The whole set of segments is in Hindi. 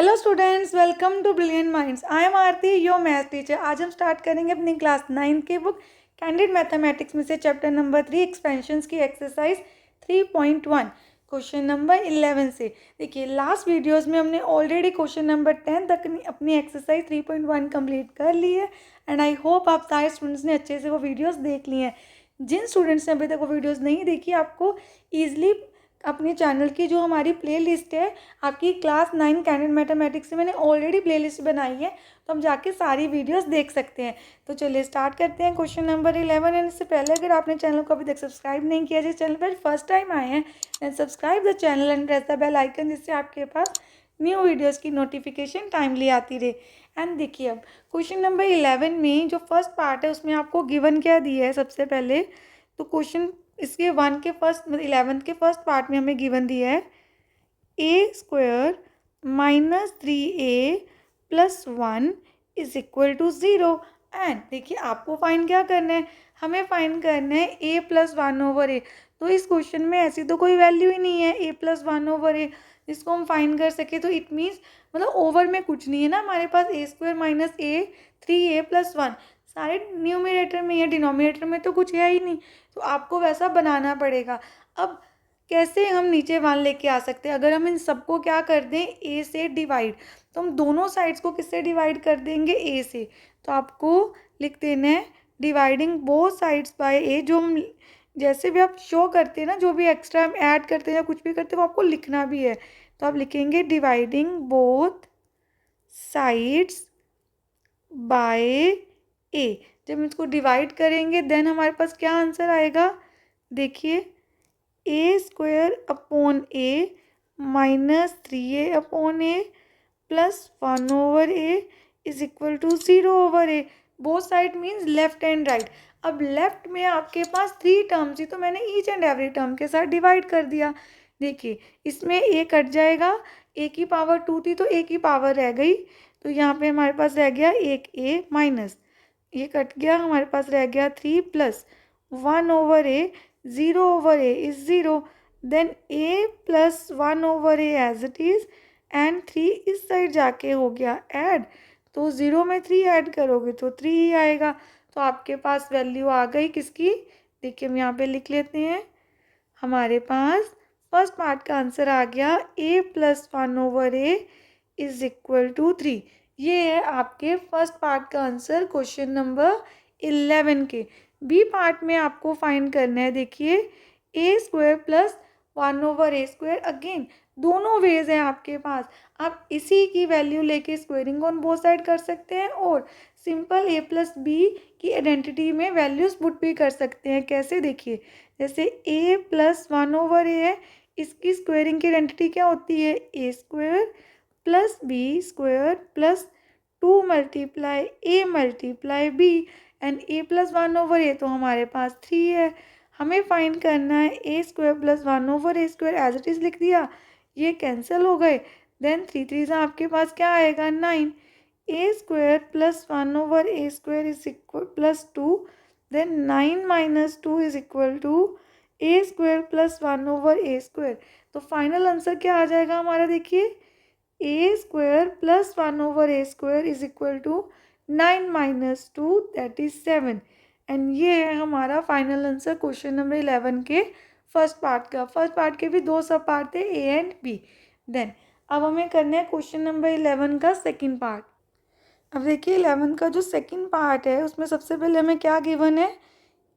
Hello students, welcome to Brilliant Minds. I am Aarti, your math teacher. आज हम स्टार्ट करेंगे अपनी क्लास 9 की बुक कैंडिड मैथमेटिक्स में से चैप्टर नंबर 3 एक्सपेंशंस की एक्सरसाइज 3.1 क्वेश्चन नंबर 11 से। देखिए, लास्ट वीडियोस में हमने ऑलरेडी क्वेश्चन नंबर 10 तक अपनी एक्सरसाइज 3.1 कंप्लीट कर ली है एंड आई होप आप सारे स्टूडेंट्स ने अच्छे से वो वीडियोस देख ली हैं। जिन स्टूडेंट्स ने अभी तक वो वीडियोस नहीं देखी, आपको ईजिली अपने चैनल की जो हमारी प्लेलिस्ट है, आपकी क्लास 9 कैंडिड मैथमेटिक्स से मैंने ऑलरेडी प्लेलिस्ट बनाई है, तो हम जाके सारी वीडियोस देख सकते हैं। तो चलिए स्टार्ट करते हैं क्वेश्चन नंबर 11। एंड इससे पहले अगर आपने चैनल को अभी तक सब्सक्राइब नहीं किया, जिस चैनल पर फर्स्ट टाइम आए हैं, then subscribe the channel and press the bell icon, जिससे आपके पास न्यू वीडियोज़ की नोटिफिकेशन टाइमली आती रहे। एंड देखिए, अब क्वेश्चन नंबर 11 में जो फर्स्ट पार्ट है उसमें आपको गिवन क्या दिया है। सबसे पहले तो क्वेश्चन इसके 1 के फर्स्ट 11 के फर्स्ट पार्ट में हमें गिवन दिया है A square minus 3a plus 1 is equal to 0। And देखिए, आपको फाइंड क्या करना है, हमें फाइंड करना है a प्लस 1/a। तो इस क्वेश्चन में ऐसी तो कोई वैल्यू ही नहीं है a प्लस 1/a जिसको हम फाइंड कर सके। तो इट मीन्स मतलब ओवर में कुछ नहीं है ना हमारे पास। a square minus a 3a plus 1 सारे न्यूमरेटर में है, डिनोमिनेटर में तो कुछ है ही नहीं। तो आपको वैसा बनाना पड़ेगा। अब कैसे हम नीचे 1 लेके आ सकते हैं? अगर हम इन सबको क्या कर दें, a से डिवाइड, तो हम दोनों साइड्स को किससे डिवाइड कर देंगे, a से। तो आपको लिख देना है dividing both sides bye a। जो हम जैसे भी आप शो करते हैं ना, जो भी एक्स्ट्रा हम ऐड करते हैं या कुछ भी करते हैं, वो आपको लिखना भी है। तो आप लिखेंगे dividing both sides bye a। जब हम इसको डिवाइड करेंगे देन हमारे पास क्या आंसर आएगा, देखिए, A square upon A minus 3a upon A plus 1/a is equal to 0/a। Both side means left and right. अब लेफ्ट में आपके पास 3 टर्म्स थी, तो मैंने ईच एंड एवरी टर्म के साथ डिवाइड कर दिया। देखिए, इसमें a कट जाएगा, a की पावर 2 थी तो a की पावर रह गई, तो यहाँ पे हमारे पास रह गया एक a माइनस, ये कट गया, हमारे पास रह गया 3 plus 1/a। 0/a is 0। Then a plus 1/a as it is and 3 इस साइड जाके हो गया ऐड। तो 0 में 3 ऐड करोगे तो 3 ही आएगा। तो आपके पास वैल्यू आ गई किसकी, देखिए हम यहाँ पे लिख लेते हैं। हमारे पास फर्स्ट पार्ट का आंसर आ गया a plus 1/a is equal to 3। ये है आपके फर्स्ट पार्ट का आंसर क्वेश्चन नंबर 11 के। बी पार्ट में आपको फाइंड करना है, देखिए, a square plus 1/a square. Again दोनों वेज हैं आपके पास। आप इसी की वैल्यू लेके स्क्वेयरिंग ऑन बोथ साइड कर सकते हैं और सिंपल a प्लस बी की आइडेंटिटी में वैल्यूज पुट भी कर सकते हैं। कैसे, देखिए, जैसे a प्लस 1/a है, इसकी स्क्वेयरिंग की आइडेंटिटी क्या होती है, a square plus B square plus 2 multiply a multiply b and a plus 1/a तो हमारे पास 3 है। हमें फाइंड करना है a square plus 1/a square, as it is लिख दिया, ये कैंसिल हो गए। देन 3 3 से आपके पास क्या आएगा, 9। a square plus 1/a square is equal plus 2। Then 9 minus 2 is equal to a square plus 1/a square. तो फाइनल आंसर क्या आ जाएगा हमारा, देखिए, a square plus 1/a square is equal to 9 minus 2 that is 7। And ये है हमारा फाइनल आंसर क्वेश्चन नंबर 11 के फर्स्ट पार्ट का। फर्स्ट पार्ट के भी 2 सब पार्ट थे, a एंड b। देन अब हमें करना है क्वेश्चन नंबर 11 का सेकंड पार्ट। अब देखिए, 11 का जो सेकंड पार्ट है उसमें सबसे पहले हमें क्या गिवन है,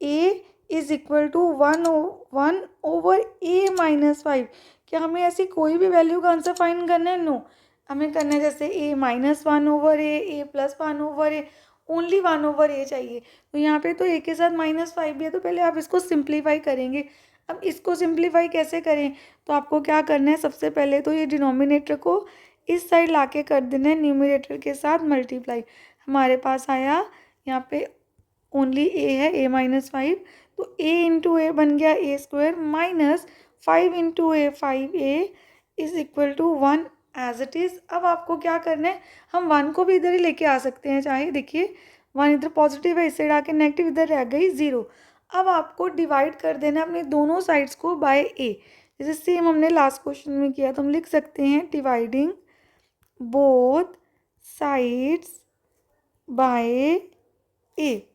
a is equal to 1/a minus 5। क्या हमें ऐसी कोई भी वैल्यू का आंसर फाइंड करना है, नो। हमें करना है जैसे a minus 1/a, a plus 1/a, only 1/a चाहिए। तो यहाँ पे तो a के साथ -5 भी है, तो पहले आप इसको सिंप्लीफाई करेंगे। अब इसको सिंप्लीफाई कैसे करें, तो आपको क्या करना है, सबसे पहले तो ये डिनोमिनेटर को इस साइड लाके कर देना है न्यूमरेटर के साथ मल्टीप्लाई। हमारे पास आया यहाँ पे ओनली a है, a माइनस 5, तो a इंटू ए बन गया a square minus 5 into A 5a is equal to 1 as it is. अब आपको क्या करना है, हम 1 को भी इधर ही लेके आ सकते हैं चाहे। देखिए, 1 इधर पॉजिटिव है, इस साइड आके नेगेटिव, इधर रह गई 0। अब आपको डिवाइड कर देना अपने दोनों साइड्स को बाय a। जैसे सेम हमने लास्ट क्वेश्चन में किया, तो हम लिख सकते हैं dividing both sides by A.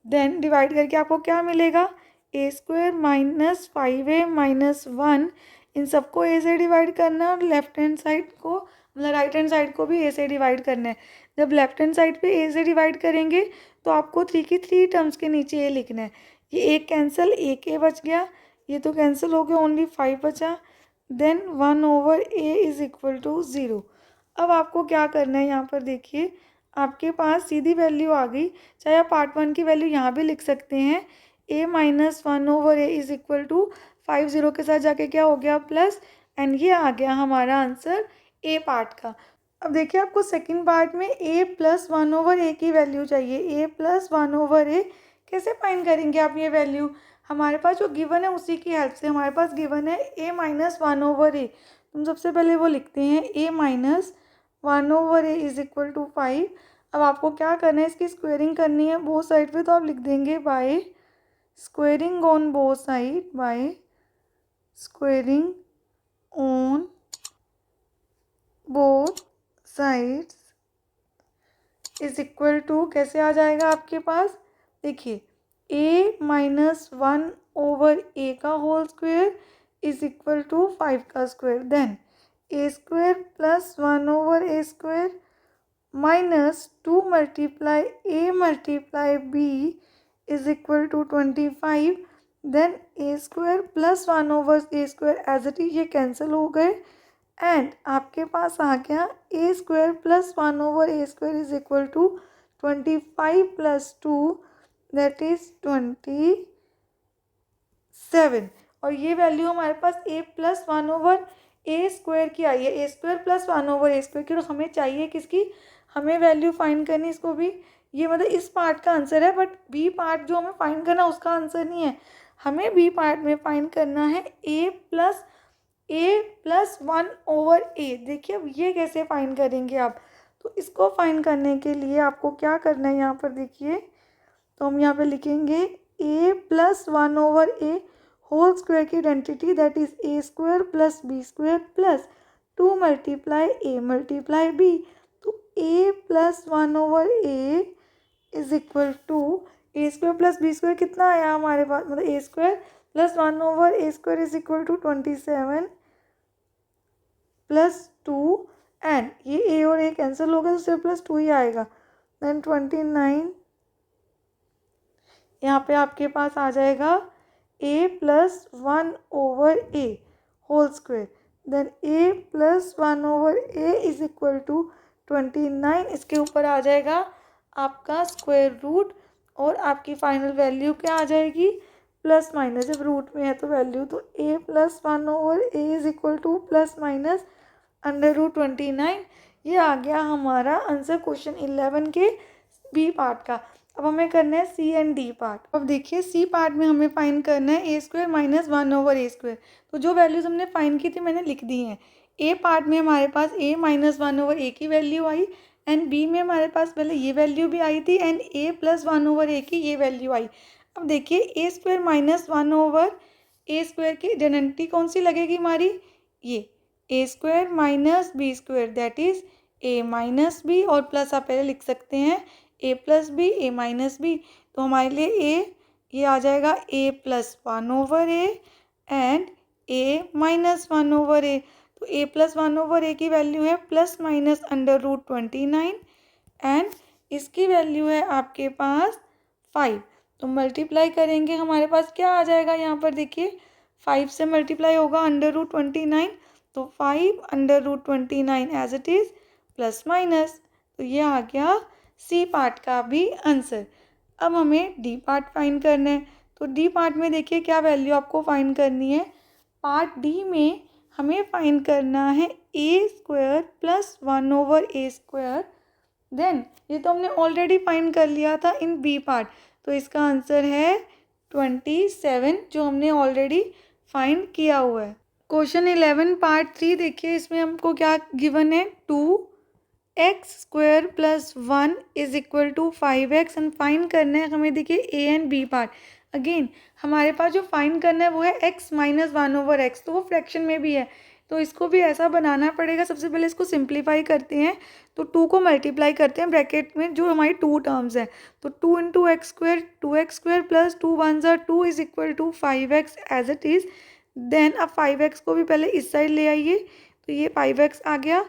Then divide करके आपको क्या मिलेगा, A square minus 5a minus 1, इन सबको ए से डिवाइड करना है और लेफ्ट हैंड साइड को मतलब राइट हैंड साइड को भी ए से डिवाइड करना है। जब लेफ्ट हैंड साइड पे ए से डिवाइड करेंगे तो आपको 3 की 3 टर्म्स के नीचे ए लिखना है। ये एक कैंसिल, एक ए बच गया, ये तो कैंसिल हो गया, ओनली 5 बचा। Then 1/a is equal to 0। अब आपको क्या करना है, यहाँ पर देखिए आपके पास सीधी वैल्यू आ गई। चाहे आप पार्ट 1 की वैल्यू यहाँ भी लिख सकते हैं, a minus 1/a is equal to 5, 0 के साथ जाके क्या हो गया प्लस, एंड ये आ गया हमारा आंसर ए पार्ट का। अब देखिए आपको सेकंड पार्ट में a प्लस 1/a की वैल्यू चाहिए। a प्लस 1/a कैसे फाइंड करेंगे आप ये वैल्यू, हमारे पास जो गिवन है उसी की हेल्प से। हमारे पास गिवन है a माइनस 1/a, तुम सबसे पहले वो लिखते हैं a minus 1/a is equal to 5। अब आपको क्या करना है, इसकी स्क्वेयरिंग करनी है बोथ साइड पे, तो आप लिख देंगे by squaring on both side, by squaring on both sides is equal to, कैसे आ जाएगा आपके पास, देखिए a माइनस 1/a का whole square is equal to 5 का square. Then a square plus 1/a square minus 2 multiply a multiply b is equal to 25। Then a square plus 1/a square as it is, ये कैंसिल हो गए, एंड आपके पास आ गया a square plus 1/a square is equal to 25 plus 2 that is 27। और ये वैल्यू हमारे पास a प्लस 1/a स्क्वायर की आई है, a square plus 1/a square की। तो हमें चाहिए किसकी, हमें वैल्यू फाइंड करनी इसको भी, ये मतलब इस पार्ट का आंसर है, बट बी पार्ट जो हमें फाइंड करना उसका आंसर नहीं है। हमें बी पार्ट में फाइंड करना है a प्लस 1/a। देखिए अब ये कैसे फाइंड करेंगे आप, तो इसको फाइंड करने के लिए आपको क्या करना है, यहाँ पर देखिए तो हम यहाँ पे लिखेंगे a plus 1/a whole square की identity, that is a square plus b square plus 2 multiply a multiply b। तो a plus 1/a is equal to a square plus b square कितना आया हमारे पास, मतलब a square plus 1/a square is equal to 27 plus 2, and ये a और a कैंसिल हो गया तो सिर्फ प्लस 2 ही आएगा। देन 29, यहाँ पे आपके पास आ जाएगा a plus 1/a whole square, then a plus 1/a is equal to 29। इसके ऊपर आ जाएगा आपका स्क्वायर रूट, और आपकी फाइनल वैल्यू क्या आ जाएगी, प्लस माइनस, जब रूट में है तो वैल्यू, तो a plus 1/a is equal to plus minus under root 29। ये आ गया हमारा आंसर क्वेश्चन 11 के बी पार्ट का। अब हमें करना है सी एंड डी पार्ट। अब देखिए सी पार्ट में हमें फाइंड करना है a square minus 1/a square. तो जो वैल्यूज हमने फाइंड की थी मैंने लिख दी हैं। ए पार्ट में हमारे पास a माइनस 1/a की वैल्यू आई, एंड बी में हमारे पास पहले ये वैल्यू भी आई थी, एंड a प्लस 1/a की ये वैल्यू आई। अब देखिए a square minus 1/a square की आइडेंटिटी कौन सी लगेगी हमारी, ये a square minus b square, that is a minus b, और प्लस आप पहले लिख सकते हैं a plus B, a minus B. तो हमारे लिए a ये आ जाएगा a plus 1/a and a minus 1/a। तो a प्लस 1/a की वैल्यू है plus minus under root 29, and इसकी वैल्यू है आपके पास 5। तो मल्टीप्लाई करेंगे हमारे पास क्या आ जाएगा, यहाँ पर देखिए 5 से मल्टीप्लाई होगा अंडर रूट 29, तो 5 under root 29 as it is plus minus. तो ये आ गया सी पार्ट का भी आंसर। अब हमें डी पार्ट फाइंड करना है। तो डी पार्ट में देखिए क्या वैल्यू आपको फाइंड करनी है, पार्ट डी में हमें फाइंड करना है a square plus 1/a square. Then ये तो हमने ऑलरेडी फाइंड कर लिया था इन बी पार्ट, तो इसका आंसर है 27 जो हमने ऑलरेडी फाइंड किया हुआ है। क्वेश्चन 11 पार्ट 3 देखिए, इसमें हमको क्या गिवन है, 2x square plus 1 is equal to 5x, and find करना है हमें देखिए a and b part. Again हमारे पास जो फाइंड करना है वो है x माइनस 1/x, तो वो फ्रैक्शन में भी है, तो इसको भी ऐसा बनाना पड़ेगा। सबसे पहले इसको सिंप्लीफाई करते हैं, तो 2 को मल्टीप्लाई करते हैं ब्रैकेट में जो हमारी 2 टर्म्स हैं, तो 2 into X square 2x² plus 2 one ज़ा 2 is equal to 5x as it is. Then अब 5x को भी पहले इस साइड ले आइए, तो ये 5x आ गया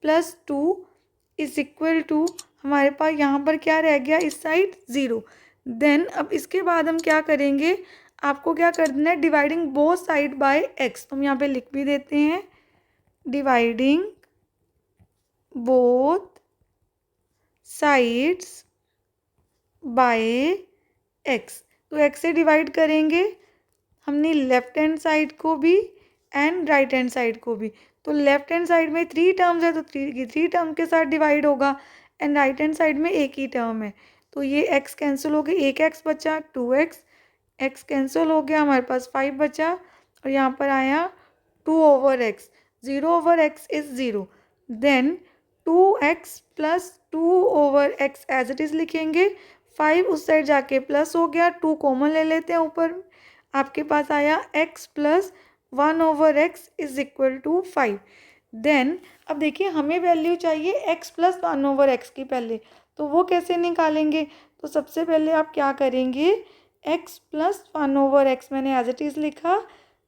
प्लस 2 इज इक्वल टू हमारे पास यहाँ पर क्या रह गया इस साइड 0। देन अब इसके बाद हम क्या करेंगे, आपको क्या करना है, dividing both side bye x, तो हम यहाँ पे लिख भी देते हैं dividing both sides bye x। तो x से डिवाइड करेंगे हमने लेफ्ट हैंड साइड को भी एंड राइट हैंड साइड को भी, तो लेफ्ट हैंड साइड में 3 टर्म्स है तो 3 टर्म के साथ डिवाइड होगा, एंड राइट हैंड साइड में एक ही टर्म है, तो ये x कैंसिल हो गया, एक x बचा 2x, x कैंसिल हो गया, हमारे पास 5 बचा, और यहाँ पर आया 2/x, 0/x is 0। Then 2x plus 2/x as it is लिखेंगे, 5 उस साइड जाके प्लस हो गया, 2 कॉमन ले लेते हैं ऊपर, आपके पास आया x plus 1/x is equal to 5। Then अब देखिए हमें वैल्यू चाहिए x प्लस 1/x की पहले, तो वो कैसे निकालेंगे, तो सबसे पहले आप क्या करेंगे, x प्लस 1/x मैंने एज इट इज़ लिखा।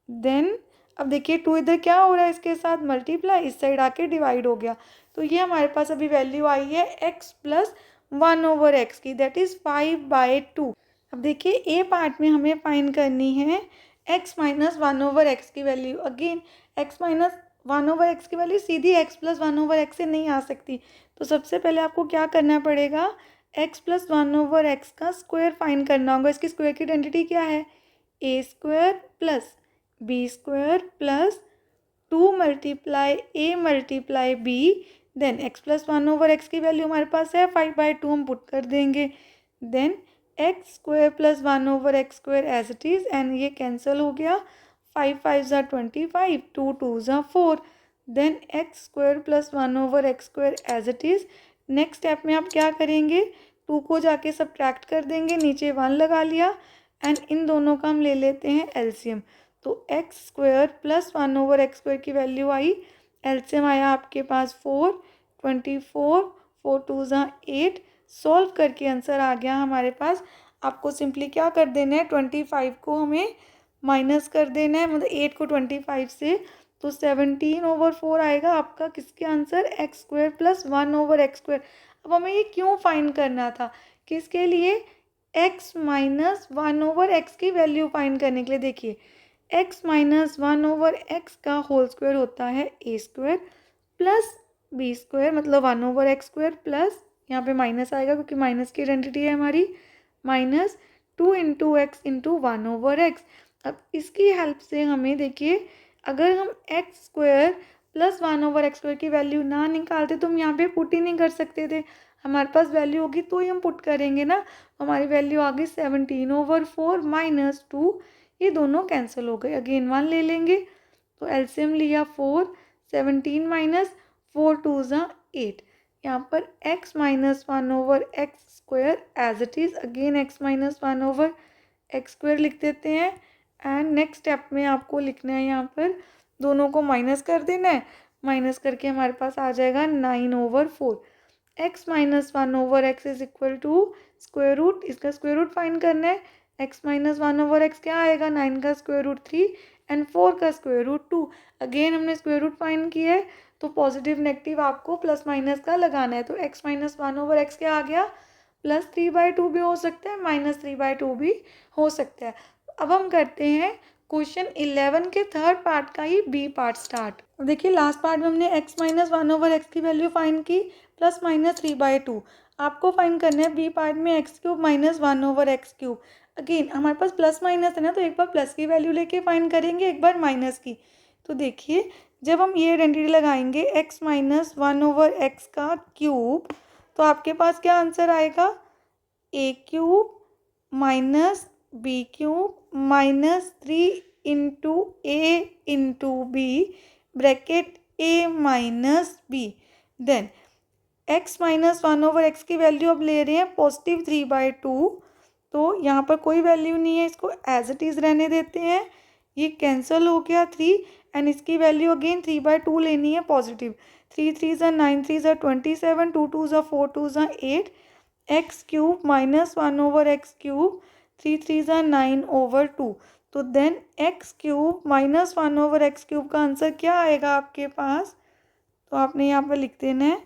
देन अब देखिए 2 इधर क्या हो रहा है, इसके साथ मल्टीप्लाई, इस साइड आके डिवाइड हो गया, तो ये हमारे पास अभी वैल्यू आई है x प्लस 1/x की, दैट इज़ 5/2। अब देखिए ए पार्ट में हमें फाइंड करनी है x माइनस 1/x की value. Again x minus 1/x की वैल्यू सीधी x प्लस 1/x से नहीं आ सकती, तो सबसे पहले आपको क्या करना पड़ेगा, x प्लस 1/x का स्क्वायर फाइंड करना होगा। इसकी स्क्वायर की आइडेंटिटी क्या है, a² plus b² plus 2 multiply a multiply b। Then x plus 1/x की वैल्यू हमारे पास है 5/2, हम पुट कर देंगे। Then x² plus 1/x² as it is, and ये कैंसिल हो गया, 5 5 ज़ा 25, 2 2 ज़ा 4। Then x² plus 1/x² as it is. Next step में आप क्या करेंगे, 2 को जाके सब्ट्रैक्ट कर देंगे, नीचे 1 लगा लिया, एंड इन दोनों का हम ले लेते हैं एलसीएम, तो x² प्लस 1/x² की वैल्यू आई, एलसीएम आया आपके पास 4, 24, 4 2 ज़ा 8, सॉल्व करके आंसर आ गया हमारे पास। आपको सिंपली क्या कर देना है, 25 को हमें माइनस कर देना है, मतलब 8 को 25 से, तो 17/4 आएगा आपका किसके आंसर, x² प्लस 1/x²। अब हमें ये क्यों फाइंड करना था, किसके लिए, x माइनस 1/x की वैल्यू फाइंड करने के लिए। देखिए x माइनस 1/x का होल स्क्वायर होता है a² प्लस b², मतलब 1/x² प्लस, यहाँ पे माइनस आएगा क्योंकि माइनस की आइडेंटिटी है हमारी, minus 2 into x into 1/x। अब इसकी हेल्प से हमें देखिए, अगर हम x² प्लस 1/x² की वैल्यू ना निकालते तो हम यहाँ पे पुट ही नहीं कर सकते थे, हमारे पास वैल्यू होगी तो ही हम पुट करेंगे ना। हमारी वैल्यू आ गई 17/4 माइनस 2, ये दोनों कैंसिल हो गए, अगेन 1 ले लेंगे, तो एलसीएम लिया 4, 17 माइनस 4 2 ज़ा 8, यहाँ पर x minus 1/x² as it is, again x minus 1/x² लिख देते हैं, एंड नेक्स्ट स्टेप में आपको लिखना है, यहाँ पर दोनों को माइनस कर देना है, माइनस करके हमारे पास आ जाएगा 9/4। x minus 1/x is equal to square root, इसका स्क्वायर रूट फाइंड करना है, x माइनस 1/x क्या आएगा, 9 का स्क्वायर रूट 3 एंड 4 का स्क्वायर रूट 2। अगेन हमने स्क्वायर रूट फाइंड किया है, तो पॉजिटिव नेगेटिव आपको प्लस माइनस का लगाना है, तो x माइनस 1/x क्या आ गया, प्लस 3/2 भी हो सकता है, माइनस 3/2 भी हो सकता है। अब हम करते हैं क्वेश्चन 11 के थर्ड पार्ट का ही बी पार्ट स्टार्ट। देखिए लास्ट पार्ट में हमने x माइनस 1/x की वैल्यू फाइंड की, प्लस माइनस 3/2, आपको फाइंड करना है बी पार्ट में x³ माइनस 1/x³। अगेन हमारे पास प्लस माइनस है ना, तो एक बार प्लस की वैल्यू लेके फाइंड करेंगे, एक बार माइनस की। तो देखिए जब हम ये आइडेंटिटी लगाएंगे x माइनस 1/x का क्यूब, तो आपके पास क्या आंसर आएगा, a³ minus b³ minus 3 into a into b bracket a minus b। Then x minus 1/x की वैल्यू अब ले रहे हैं पॉजिटिव 3/2, तो यहाँ पर कोई वैल्यू नहीं है, इसको एज इट इज़ रहने देते हैं, ये कैंसिल हो गया 3, एंड इसकी वैल्यू अगेन 3/2 लेनी है पॉजिटिव। 3 3 ज़ा 9, 3 ज़ा 27, 2 2 ज़ा 4, 2 ज़ा 8, एक्स क्यूब माइनस 1/x³, 3 3 ज़ा 9/2। तो then x cube minus 1/x³ का आंसर क्या आएगा आपके पास? तो आपने यहाँ पर लिख देना है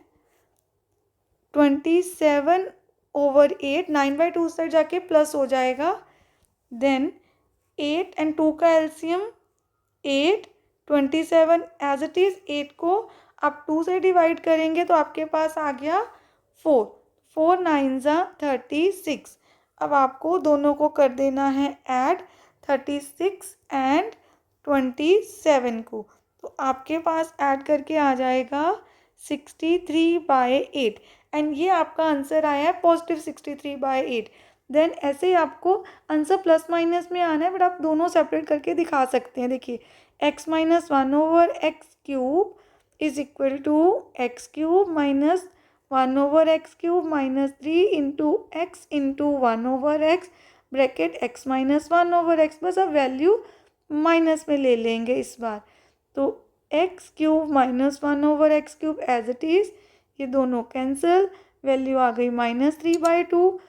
27/8, 9/2 से जाके प्लस हो जाएगा। देन 8 एंड 2 का एलसीएम 8, 27 एज इट इज़। 8 को आप 2 से डिवाइड करेंगे तो आपके पास आ गया 4, 4 9 ज़ा 36। अब आपको दोनों को कर देना है ऐड, 36 एंड 27 को। तो आपके पास ऐड करके आ जाएगा 63/8 एंड ये आपका आंसर आया है पॉजिटिव 63/8। देन ऐसे ही आपको आंसर प्लस माइनस में आना है, बट आप दोनों सेपरेट करके दिखा सकते हैं। देखिए x minus 1/x³ is equal to x³ minus 1/x³ minus 3 into x into 1/x bracket x minus 1/x। बस अब वैल्यू माइनस में ले लेंगे इस बार। तो x³ minus 1/x³ as it is, ये दोनों कैंसिल, वैल्यू आ गई -3/2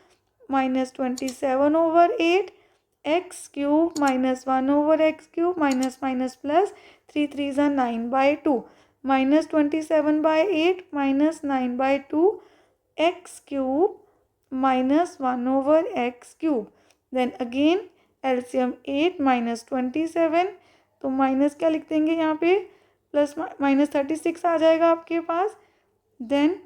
minus 27/8, x³ minus 1/x³ minus minus plus 3 3 ज़ा 9/2 minus 27/8 minus 9/2, x³ minus 1/x³। Then again LCM 8 minus 27, तो माइनस क्या लिख देंगे यहाँ पे, प्लस माइनस 36 आ जाएगा आपके पास। Then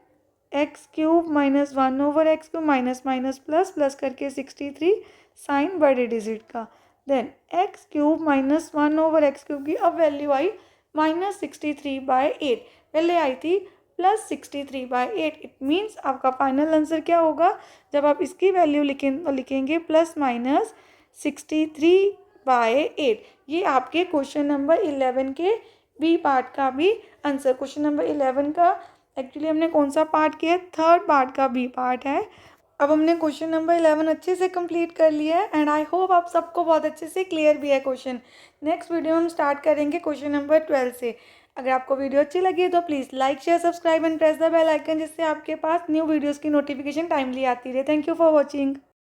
x³ minus 1/x³ minus minus plus plus करके 63 साइन बड़े डिजिट का। देन x³ माइनस 1/x³ की अब वैल्यू आई -63/8, पहले आई थी +63/8। इट मीन्स आपका फाइनल आंसर क्या होगा, जब आप इसकी वैल्यू लिखेंगे +-63/8। ये आपके क्वेश्चन नंबर 11 के बी पार्ट का भी आंसर। क्वेश्चन नंबर 11 का एक्चुअली हमने कौन सा पार्ट किया है, थर्ड पार्ट का बी पार्ट है। अब हमने क्वेश्चन नंबर 11 अच्छे से कंप्लीट कर लिया है एंड आई होप आप सबको बहुत अच्छे से क्लियर भी है क्वेश्चन। नेक्स्ट वीडियो हम स्टार्ट करेंगे क्वेश्चन नंबर 12 से। अगर आपको वीडियो अच्छी लगी तो please like share subscribe and press the bell icon, जिससे आपके पास न्यू वीडियोज़ की नोटिफिकेशन टाइमली आती रहे। Thank you for watching.